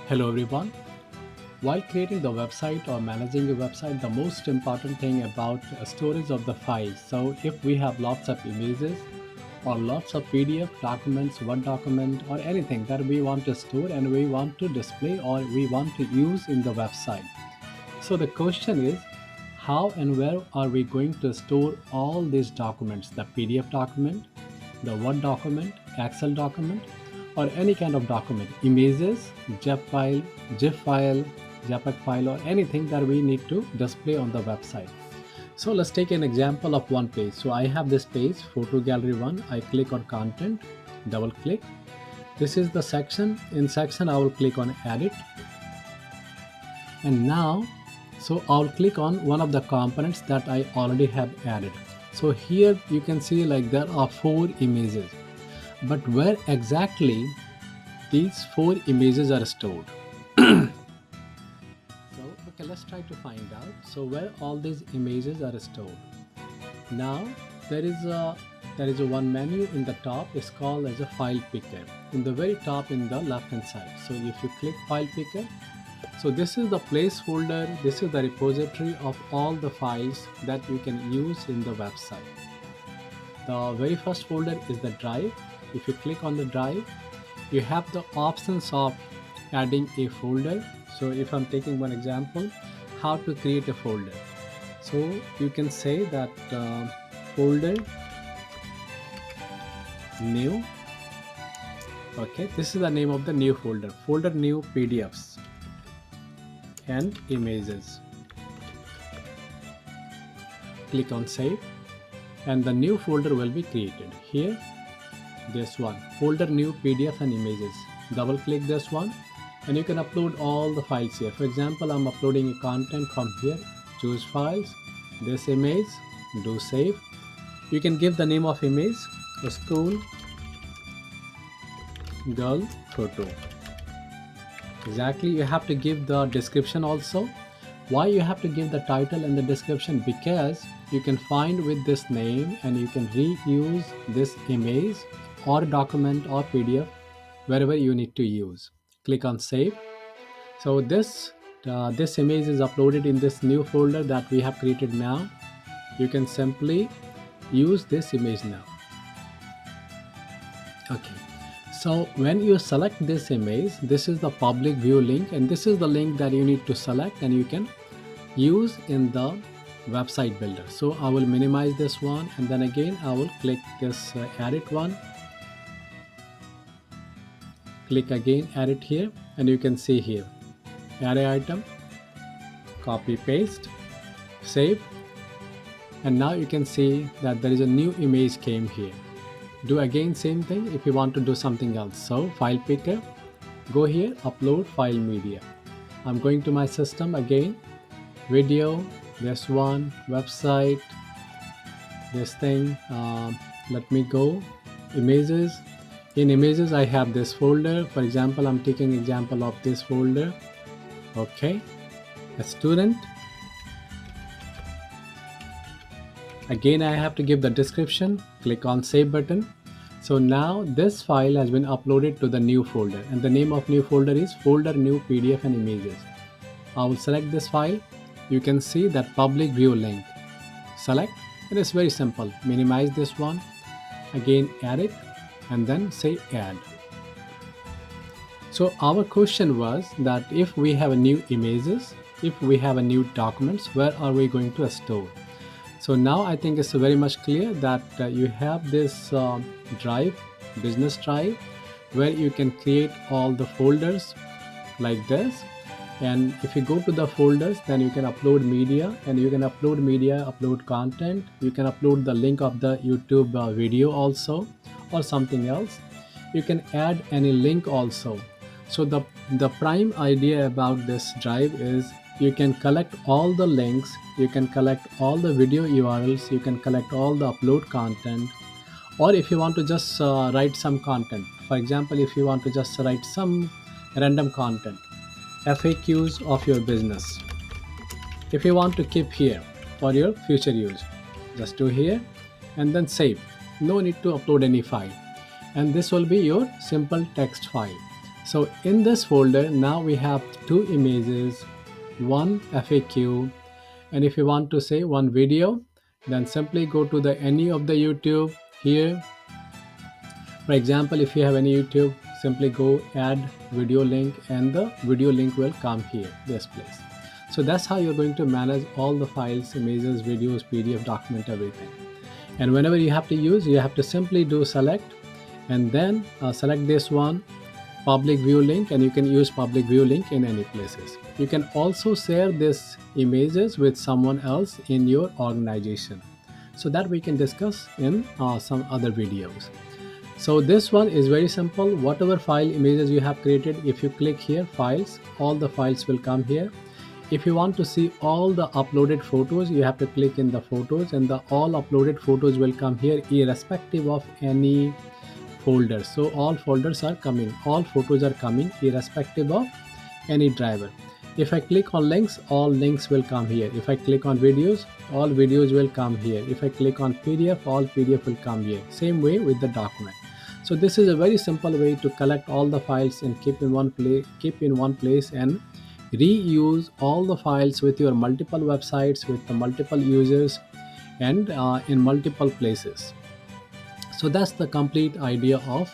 Hello everyone. While creating the website or managing a website, the most important thing about storage of the files. So if we have lots of images or lots of PDF documents, Word document or anything that we want to store and we want to display or we want to use in the website. So the question is how and where are we going to store all these documents, the PDF document, the Word document, Excel document, or any kind of document, images, GIF file, JPEG file, or anything that we need to display on the website. So let's take an example of one page. So I have this page, photo gallery one. I click on content, double click. This is the section. In section, I will click on edit. And now, so I'll click on one of the components that I already have added. So here you can see like there are 4 images, but where exactly these 4 images are stored? So okay, let's try to find out. So where all these images are stored? Now there is a one menu in the top. It's called as a file picker. In the very top in the left hand side. So if you click file picker, so this is the placeholder, this is the repository of all the files that you can use in the website. The very first folder is the drive. If you click on the drive, you have the options of adding a folder. So if I'm taking one example, how to create a folder. So you can say that folder new. Okay, this is the name of the new folder. Folder new PDFs and images. Click on save and the new folder will be created. Here, this one, folder new PDF and images. Double click this one and you can upload all the files here. For example, I'm uploading a content from here. Choose files, this image, do save. You can give the name of image, a school girl photo. Exactly, you have to give the description also. Why you have to give the title and the description? Because you can find with this name and you can reuse this image or document or PDF wherever you need to use. Click on save. So this image is uploaded in this new folder that we have created now. You can simply use this image now. Okay. So when you select this image, this is the public view link and this is the link that you need to select and you can use in the website builder. So I will minimize this one and then again I will click this edit one. Click again edit here and you can see here array item, copy paste, save, and now you can see that there is a new image came here. Do again same thing if you want to do something else. So file picker, go here, upload file media. I'm going to my system again, video, this one, website, this thing. Let me go, images. In images I have this folder. For example, I'm taking example of this folder. Okay, a student. Again I have to give the description. Click on save button. So now this file has been uploaded to the new folder and the name of new folder is folder new PDF and images. I will select this file. You can see that public view link. Select. It is very simple. Minimize this one. Again edit and then say add. So our question was that if we have a new images, if we have a new documents, where are we going to store? So now I think it's very much clear that you have this drive, business drive, where you can create all the folders like this. And if you go to the folders, then you can upload media and you can upload media, upload content. You can upload the link of the YouTube video also or something else. You can add any link also. So the prime idea about this drive is you can collect all the links, you can collect all the video URLs, you can collect all the upload content, or if you want to just write some content. For example, if you want to just write some random content, FAQs of your business. If you want to keep here for your future use, just do here and then save. No need to upload any file. And this will be your simple text file. So in this folder, now we have two images, one FAQ, and if you want to say one video, then simply go to the any of the YouTube here. For example, if you have any YouTube, simply go add video link and the video link will come here, this place. So that's how you're going to manage all the files, images, videos, PDF, document, everything. And whenever you have to use, you have to simply do select and then select this one, public view link, and you can use public view link in any places. You can also share this images with someone else in your organization, so that we can discuss in some other videos. So this one is very simple. Whatever file images you have created, if you click here files, all the files will come here. If you want to see all the uploaded photos, you have to click in the photos and the all uploaded photos will come here irrespective of any folder. So all folders are coming, all photos are coming irrespective of any driver. If I click on links, all links will come here. If I click on videos, all videos will come here. If I click on PDF, all PDF will come here. Same way with the document. So this is a very simple way to collect all the files and keep in one place and reuse all the files with your multiple websites, with the multiple users, and in multiple places. So that's the complete idea of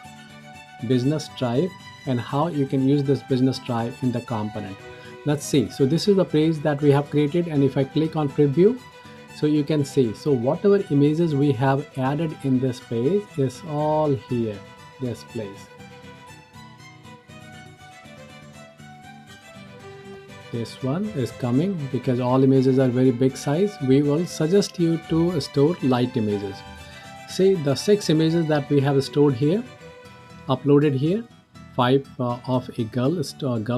business drive and how you can use this business drive in the component. Let's see. So this is the page that we have created, and if I click on preview, so you can see, so whatever images we have added in this page is all here, this place. This one is coming because all images are very big size. We will suggest you to store light images. See the 6 images that we have stored here, uploaded here, 5 of a girl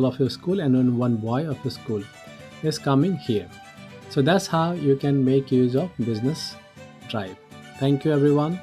of a school and then 1 boy of a school is coming here. So that's how you can make use of business drive. Thank you everyone.